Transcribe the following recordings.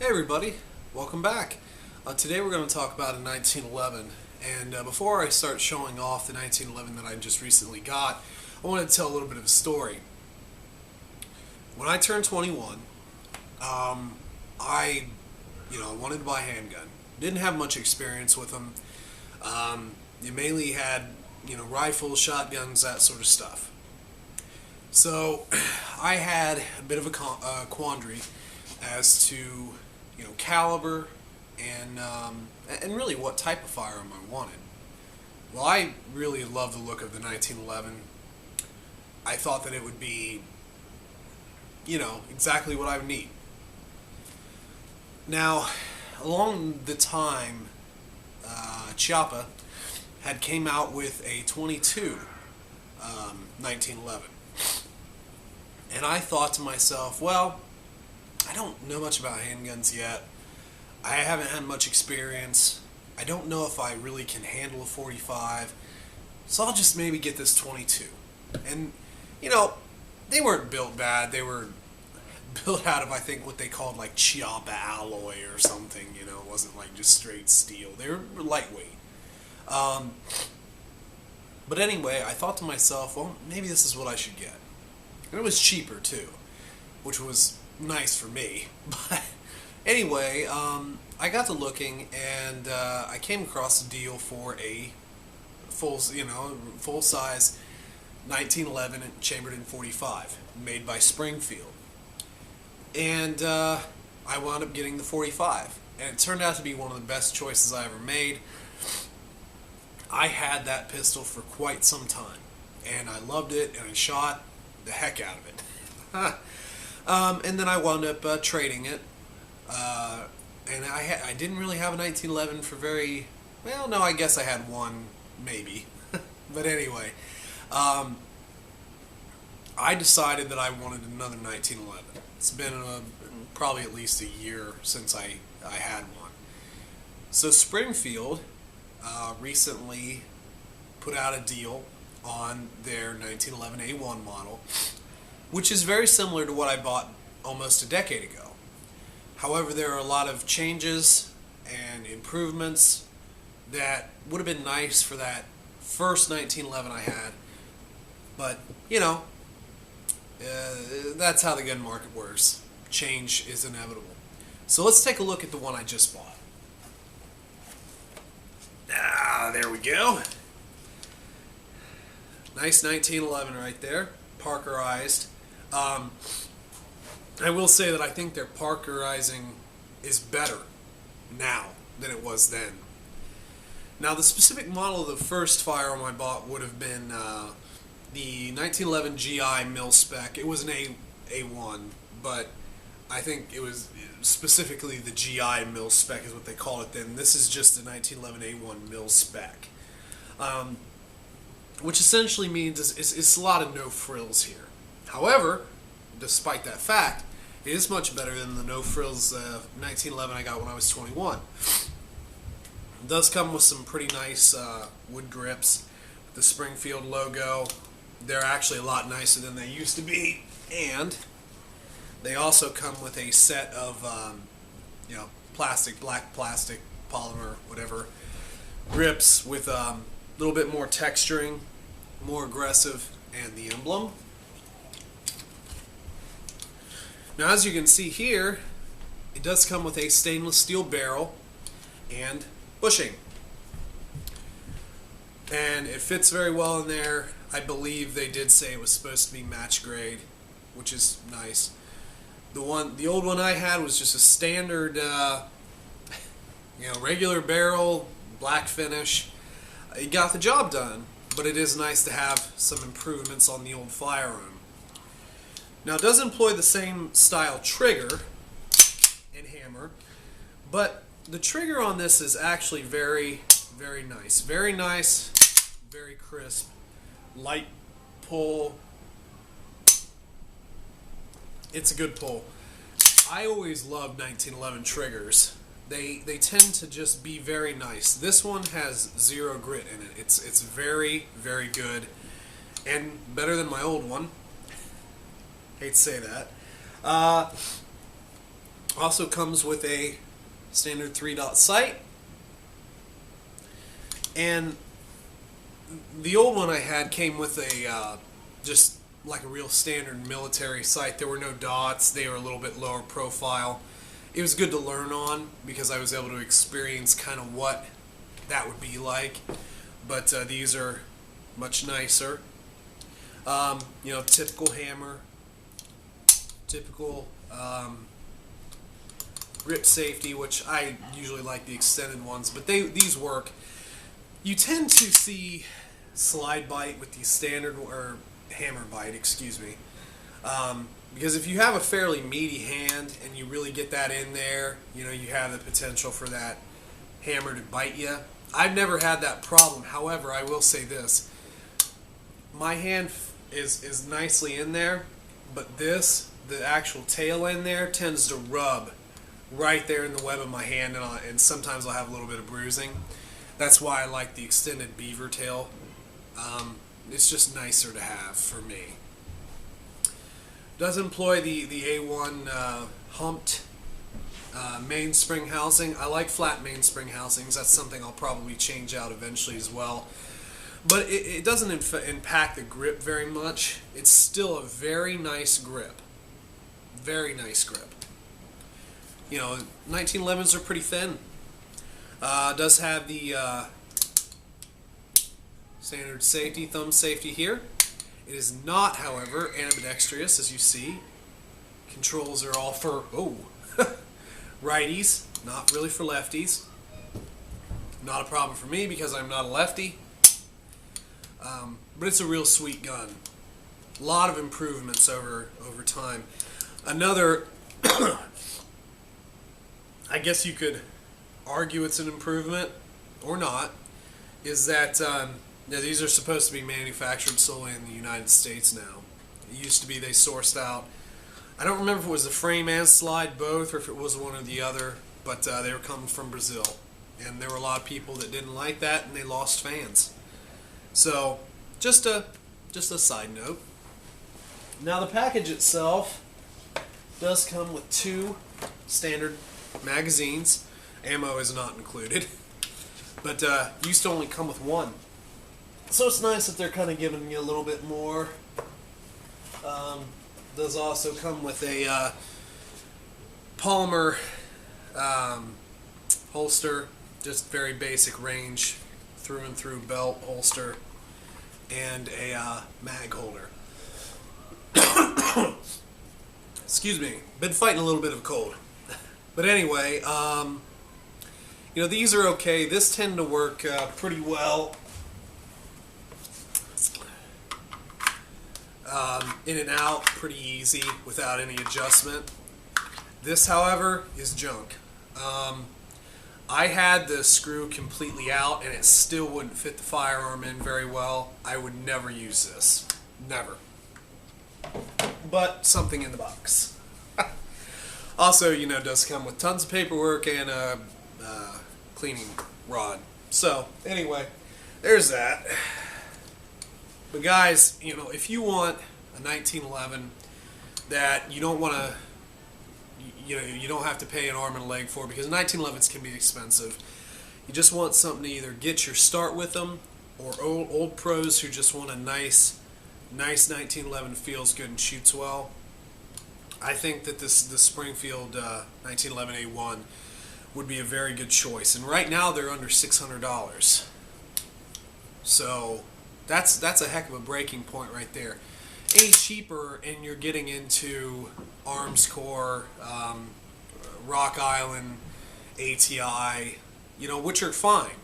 Hey everybody, welcome back. Today we're going to talk about a 1911, and before I start showing off the 1911 that I just recently got, I want to tell a little bit of a story. When I turned 21, I wanted to buy a handgun. Didn't have much experience with them. You mainly had rifles, shotguns, that sort of stuff. So I had a bit of a quandary as to caliber and really what type of firearm I wanted. Well, I really love the look of the 1911. I thought that it would be exactly what I would need. Now, along the time, Chiappa had came out with a 22 1911. And I thought to myself, well, I don't know much about handguns yet. I haven't had much experience. I don't know if I really can handle a 45. So I'll just maybe get this 22. And, they weren't built bad. They were built out of, I think, what they called like Chiappa alloy or something. It wasn't like just straight steel. They were lightweight. But anyway, I thought to myself, well, maybe this is what I should get. And it was cheaper too, which was nice for me. But anyway, I got to looking, and I came across a deal for a full size 1911 chambered in .45, made by Springfield. And I wound up getting the 45, and it turned out to be one of the best choices I ever made. I had that pistol for quite some time, and I loved it, and I shot the heck out of it. And then I wound up trading it, and I didn't really have a 1911 for very, well, no, I guess I had one, maybe. But anyway, I decided that I wanted another 1911. It's been probably at least a year since I had one. So Springfield recently put out a deal on their 1911 A1 model, which is very similar to what I bought almost a decade ago. However, there are a lot of changes and improvements that would have been nice for that first 1911 I had, but that's how the gun market works. Change is inevitable. So let's take a look at the one I just bought. There we go. Nice 1911 right there, Parkerized. I will say that I think their Parkerizing is better now than it was then. Now, the specific model of the first firearm I bought would have been the 1911 GI mil spec. It was an A1, but I think it was specifically the GI mil spec is what they called it then. This is just the 1911 A1 mil spec. Which essentially means it's a lot of no frills here. However, despite that fact, it is much better than the no frills 1911 I got when I was 21. It does come with some pretty nice wood grips. The Springfield logo, they're actually a lot nicer than they used to be, and they also come with a set of black plastic, polymer, whatever, grips with a little bit more texturing, more aggressive, and the emblem. Now, as you can see here, it does come with a stainless steel barrel and bushing, and it fits very well in there. I believe they did say it was supposed to be match grade, which is nice. The old one I had was just a standard, regular barrel, black finish. It got the job done, but it is nice to have some improvements on the old firearm. Now, it does employ the same style trigger and hammer, but the trigger on this is actually very, very nice. Very nice, very crisp, light pull. It's a good pull. I always loved 1911 triggers. They tend to just be very nice. This one has zero grit in it. It's very, very good, and better than my old one. Hate to say that. Also comes with a standard 3-dot sight, and the old one I had came with a just like a real standard military sight. There were no dots. They were a little bit lower profile. It was good to learn on because I was able to experience kind of what that would be like. But these are much nicer. Typical hammer, typical grip safety, which I usually like the extended ones, but these work. You tend to see slide bite with the standard, or hammer bite, excuse me, because if you have a fairly meaty hand and you really get that in there, you have the potential for that hammer to bite you. I've never had that problem. However, I will say this: my hand is nicely in there, but the actual tail end there tends to rub right there in the web of my hand, and sometimes I'll have a little bit of bruising. That's why I like the extended beaver tail. It's just nicer to have for me. Does employ the A1 humped mainspring housing. I like flat mainspring housings. That's something I'll probably change out eventually as well. But it doesn't impact the grip very much. It's still a very nice grip. Very nice grip. 1911s are pretty thin. Does have the standard safety, thumb safety here. It is not, however, ambidextrous, as you see. Controls are all for righties, not really for lefties. Not a problem for me because I'm not a lefty. But it's a real sweet gun. A lot of improvements over time. Another, I guess you could argue it's an improvement or not, is that these are supposed to be manufactured solely in the United States now. It used to be they sourced out, I don't remember if it was the frame and slide both, or if it was one or the other, but they were coming from Brazil, and there were a lot of people that didn't like that, and they lost fans. So just a side note. Now the package itself does come with 2 standard magazines. Ammo is not included, but used to only come with 1. So it's nice that they're kind of giving me a little bit more. Does also come with a polymer holster, just very basic range, through and through belt holster, and a mag holder. Excuse me, been fighting a little bit of a cold. But anyway, these are okay. This tend to work pretty well. In and out, pretty easy without any adjustment. This, however, is junk. I had the screw completely out and it still wouldn't fit the firearm in very well. I would never use this. Never. But something in the box. Also, does come with tons of paperwork and a cleaning rod. So, anyway, there's that. But guys, if you want a 1911 that you don't want to, you don't have to pay an arm and a leg for, because 1911s can be expensive. You just want something to either get your start with them, or old pros who just want a nice 1911 feels good and shoots well. I think that the Springfield 1911 A1 would be a very good choice, and right now they're under $600. So that's a heck of a breaking point right there. Any cheaper, and you're getting into Arms Corps, Rock Island, ATI, which are fine.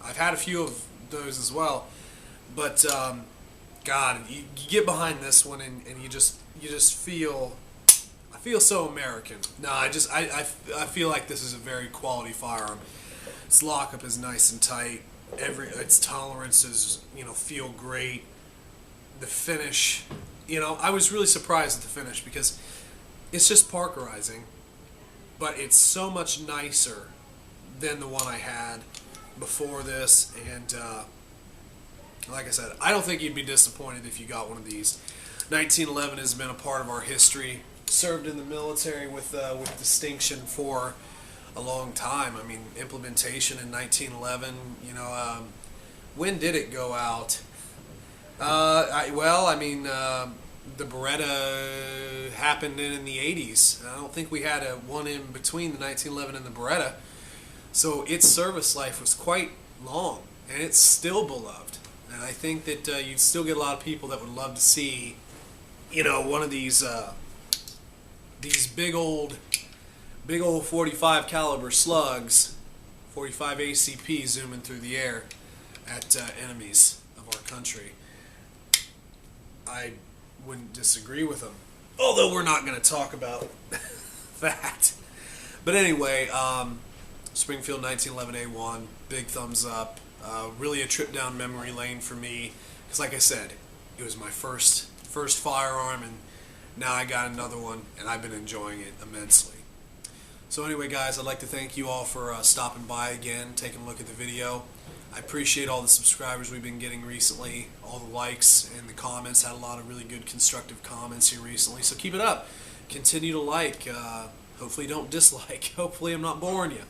I've had a few of those as well, but God, you get behind this one and you just feel. I feel so American. No, I feel like this is a very quality firearm. Its lockup is nice and tight. Its tolerances, feel great. The finish, I was really surprised at the finish because it's just Parkerizing, but it's so much nicer than the one I had before this. And like I said, I don't think you'd be disappointed if you got one of these. 1911 has been a part of our history served in the military with distinction for a long time. I mean, implementation in 1911. You know, when did it go out? The Beretta happened in the 80s. I don't think we had a one in between the 1911 and the Beretta. So its service life was quite long, and it's still beloved. And I think that you'd still get a lot of people that would love to see, you know, one of these big old 45 caliber slugs, 45 ACP zooming through the air at enemies of our country. I wouldn't disagree with them, although we're not going to talk about that. But anyway, Springfield 1911 A1, big thumbs up. Really a trip down memory lane for me, because like I said, it was my first firearm, and now I got another one, and I've been enjoying it immensely. So anyway, guys, I'd like to thank you all for stopping by again, taking a look at the video. I appreciate all the subscribers we've been getting recently, all the likes and the comments. Had a lot of really good constructive comments here recently, so keep it up. Continue to like. Hopefully don't dislike. Hopefully I'm not boring you.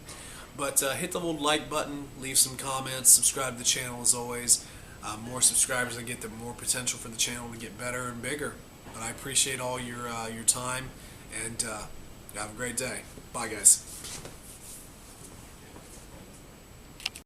But hit the little like button, leave some comments, subscribe to the channel as always. More subscribers I get, the more potential for the channel to get better and bigger. But I appreciate all your time, and have a great day. Bye, guys.